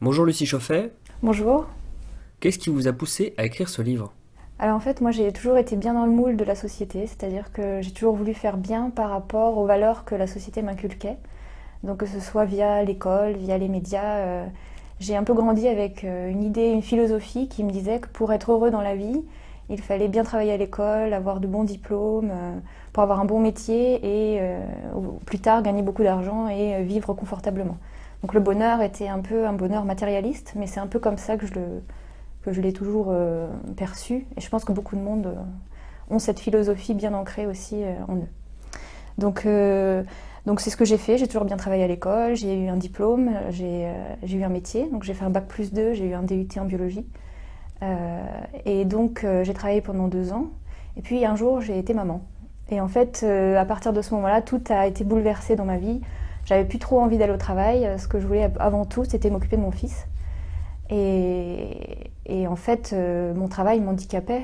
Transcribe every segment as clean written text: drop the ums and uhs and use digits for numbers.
Bonjour Lucie Chauffet, Bonjour. qu'est-ce qui vous a poussé à écrire ce livre? Alors en fait, moi j'ai toujours été bien dans le moule de la société, c'est-à-dire que j'ai toujours voulu faire bien par rapport aux valeurs que la société m'inculquait. Donc que ce soit via l'école, via les médias, j'ai un peu grandi avec une idée, une philosophie qui me disait que pour être heureux dans la vie, il fallait bien travailler à l'école, avoir de bons diplômes, pour avoir un bon métier et plus tard gagner beaucoup d'argent et vivre confortablement. Donc le bonheur était un peu un bonheur matérialiste, mais c'est un peu comme ça que je l'ai toujours perçu. Et je pense que beaucoup de monde ont cette philosophie bien ancrée aussi en eux. Donc, donc c'est ce que j'ai fait. J'ai toujours bien travaillé à l'école. J'ai eu un diplôme, j'ai eu un métier. Donc j'ai fait un bac+2, j'ai eu un DUT en biologie. Et donc j'ai travaillé pendant 2 ans. Et puis un jour j'ai été maman. Et en fait, à partir de ce moment-là, tout a été bouleversé dans ma vie. J'avais plus trop envie d'aller au travail. Ce que je voulais avant tout, c'était m'occuper de mon fils. Et en fait, mon travail m'handicapait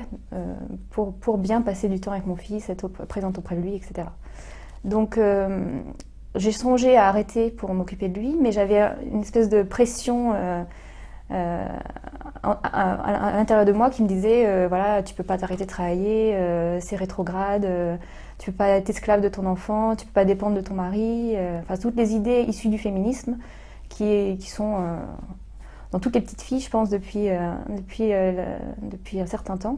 pour bien passer du temps avec mon fils, être présente auprès de lui, etc. Donc j'ai songé à arrêter pour m'occuper de lui, mais j'avais une espèce de pression à l'intérieur de moi qui me disait voilà, tu peux pas t'arrêter de travailler, c'est rétrograde, tu peux pas être esclave de ton enfant, tu peux pas dépendre de ton mari, enfin toutes les idées issues du féminisme qui sont dans toutes les petites filles, je pense, depuis un certain temps.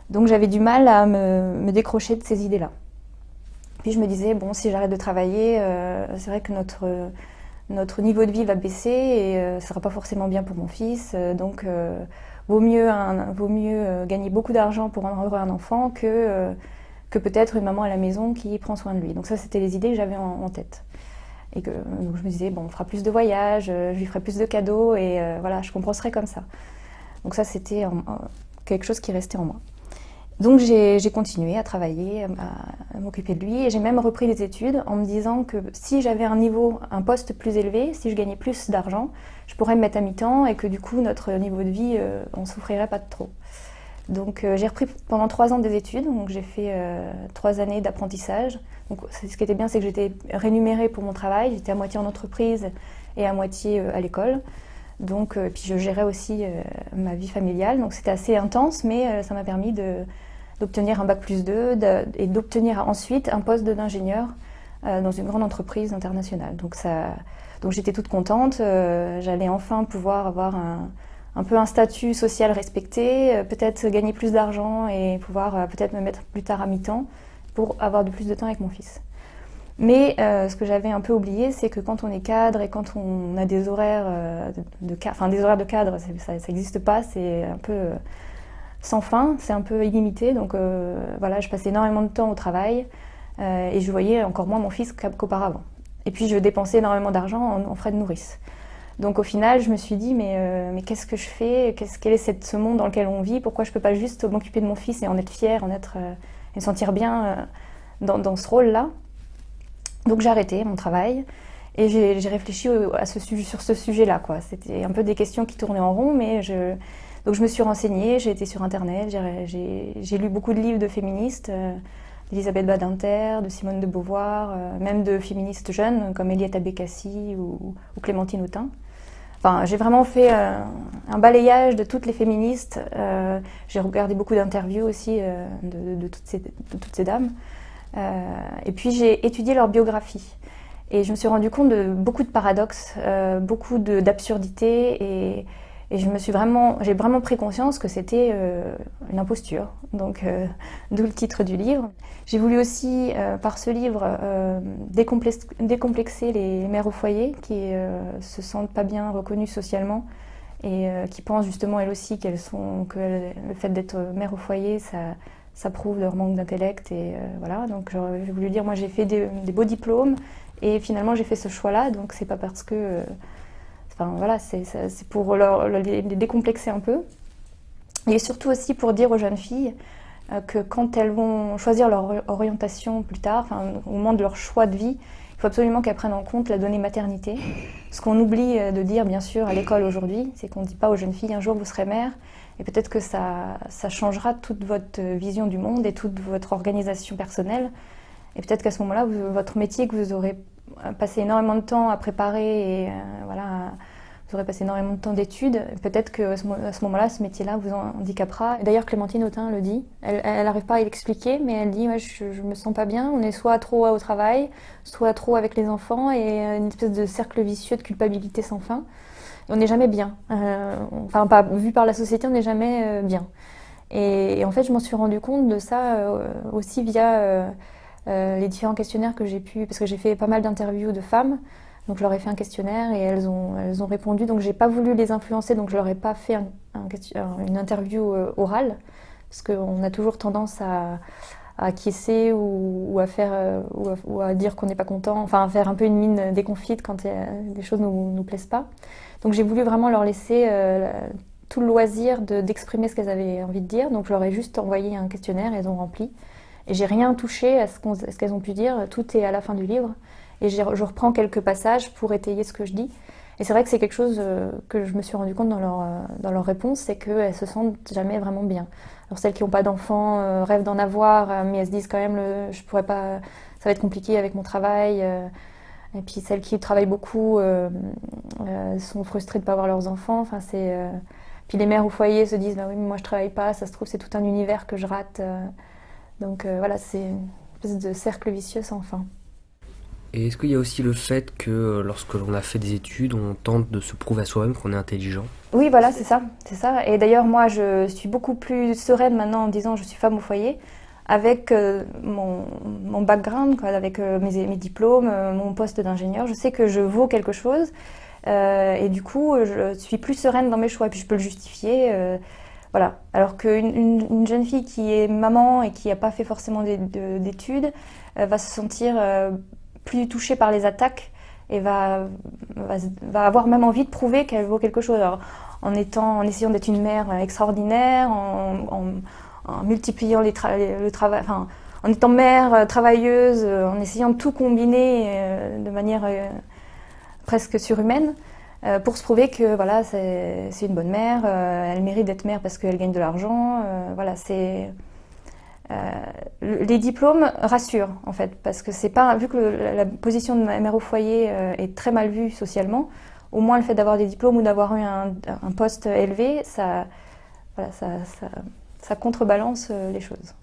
Donc j'avais du mal à me décrocher de ces idées-là. Puis je me disais, bon, si j'arrête de travailler, c'est vrai que notre niveau de vie va baisser et ce ne sera pas forcément bien pour mon fils. Donc vaut mieux gagner beaucoup d'argent pour rendre heureux un enfant que peut-être une maman à la maison qui prend soin de lui. Donc ça, c'était les idées que j'avais en tête. Donc je me disais, bon, on fera plus de voyages, je lui ferai plus de cadeaux et voilà, je compenserai comme ça. Donc ça, c'était quelque chose qui restait en moi. Donc j'ai continué à travailler, à m'occuper de lui et j'ai même repris les études en me disant que si j'avais un poste plus élevé, si je gagnais plus d'argent, je pourrais me mettre à mi-temps et que du coup notre niveau de vie, on souffrirait pas de trop. Donc j'ai repris pendant 3 ans des études, donc j'ai fait 3 années d'apprentissage. Donc ce qui était bien, c'est que j'étais rémunérée pour mon travail, j'étais à moitié en entreprise et à moitié à l'école. Donc puis je gérais aussi ma vie familiale, donc c'était assez intense, mais ça m'a permis d'obtenir un bac+2 et d'obtenir ensuite un poste d'ingénieur dans une grande entreprise internationale. Donc j'étais toute contente, j'allais enfin pouvoir avoir un peu un statut social respecté, peut-être gagner plus d'argent et pouvoir peut-être me mettre plus tard à mi-temps pour avoir plus de temps avec mon fils. Mais ce que j'avais un peu oublié, c'est que quand on est cadre et quand on a des horaires des horaires de cadre, ça n'existe pas, c'est un peu sans fin, c'est un peu illimité. Donc voilà, je passais énormément de temps au travail et je voyais encore moins mon fils qu'auparavant. Et puis je dépensais énormément d'argent en frais de nourrice. Donc au final, je me suis dit, mais qu'est-ce que je fais? Quel est ce monde dans lequel on vit? Pourquoi je ne peux pas juste m'occuper de mon fils et en être fière, et me sentir bien dans ce rôle-là? Donc j'ai arrêté mon travail et j'ai réfléchi sur ce sujet-là, quoi. C'était un peu des questions qui tournaient en rond, donc je me suis renseignée, j'ai été sur Internet, j'ai lu beaucoup de livres de féministes, d'Elisabeth Badinter, de Simone de Beauvoir, même de féministes jeunes comme Eliette Abécassi ou Clémentine Autain. Enfin, j'ai vraiment fait un balayage de toutes les féministes. J'ai regardé beaucoup d'interviews aussi de toutes ces dames. Et puis j'ai étudié leur biographie. Et je me suis rendu compte de beaucoup de paradoxes, beaucoup d'absurdités. Et j'ai vraiment pris conscience que c'était une imposture. Donc, d'où le titre du livre. J'ai voulu aussi, par ce livre, décomplexer les mères au foyer qui se sentent pas bien reconnues socialement et qui pensent justement elles aussi que le fait d'être mère au foyer, ça prouve leur manque d'intellect. Et voilà, donc j'ai voulu dire, moi j'ai fait des beaux diplômes et finalement j'ai fait ce choix-là, donc c'est pas parce que... Enfin voilà, c'est pour les décomplexer un peu. Et surtout aussi pour dire aux jeunes filles que quand elles vont choisir leur orientation plus tard, enfin, au moment de leur choix de vie, il faut absolument qu'elles prennent en compte la donnée maternité. Ce qu'on oublie de dire bien sûr à l'école aujourd'hui, c'est qu'on ne dit pas aux jeunes filles un jour vous serez mère, et peut-être que ça changera toute votre vision du monde et toute votre organisation personnelle. Et peut-être qu'à ce moment-là, votre métier que vous aurez passé énormément de temps à préparer et voilà, vous aurez passé énormément de temps d'études, peut-être qu'à ce moment-là, ce métier-là vous handicapera. D'ailleurs, Clémentine Autain le dit. Elle n'arrive pas à l'expliquer, mais elle dit ouais, je me sens pas bien. On est soit trop au travail, soit trop avec les enfants, et une espèce de cercle vicieux de culpabilité sans fin. Et on n'est jamais bien. Enfin, pas vu par la société, on n'est jamais bien. Et en fait, je m'en suis rendu compte de ça aussi via les différents questionnaires que j'ai pu, parce que j'ai fait pas mal d'interviews de femmes. Donc je leur ai fait un questionnaire et elles ont répondu. Donc j'ai pas voulu les influencer, donc je leur ai pas fait une interview orale, parce qu'on a toujours tendance à acquiescer ou à faire ou à dire qu'on n'est pas content, enfin à faire un peu une mine déconfite quand des choses nous plaisent pas. Donc j'ai voulu vraiment leur laisser tout le loisir d'exprimer ce qu'elles avaient envie de dire. Donc je leur ai juste envoyé un questionnaire et elles ont rempli. Et j'ai rien touché à ce qu'elles ont pu dire. Tout est à la fin du livre. Et je reprends quelques passages pour étayer ce que je dis. Et c'est vrai que c'est quelque chose que je me suis rendu compte dans leur réponse, c'est qu'elles se sentent jamais vraiment bien. Alors celles qui n'ont pas d'enfants rêvent d'en avoir, mais elles se disent quand même, je pourrais pas, ça va être compliqué avec mon travail. Et puis celles qui travaillent beaucoup sont frustrées de ne pas avoir leurs enfants. Enfin, puis les mères au foyer se disent, bah oui, mais moi je travaille pas, ça se trouve c'est tout un univers que je rate. Donc voilà, c'est une espèce de cercle vicieux sans fin. Et est-ce qu'il y a aussi le fait que lorsque l'on a fait des études, on tente de se prouver à soi-même qu'on est intelligent? Oui, voilà, c'est ça. Et d'ailleurs, moi, je suis beaucoup plus sereine maintenant en disant je suis femme au foyer, avec mon background, quoi, avec mes diplômes, mon poste d'ingénieur. Je sais que je vaux quelque chose, et du coup, je suis plus sereine dans mes choix, et puis je peux le justifier. Voilà. Alors qu'une jeune fille qui est maman et qui n'a pas fait forcément d'études va se sentir plus touchée par les attaques et va avoir même envie de prouver qu'elle vaut quelque chose. Alors, en essayant d'être une mère extraordinaire, en multipliant le travail, enfin, en étant mère travailleuse, en essayant de tout combiner de manière presque surhumaine, pour se prouver que voilà, c'est une bonne mère, elle mérite d'être mère parce qu'elle gagne de l'argent. Voilà, les diplômes rassurent en fait, parce que c'est pas, vu que la position de mère au foyer est très mal vue socialement, au moins le fait d'avoir des diplômes ou d'avoir eu un poste élevé, ça contrebalance les choses.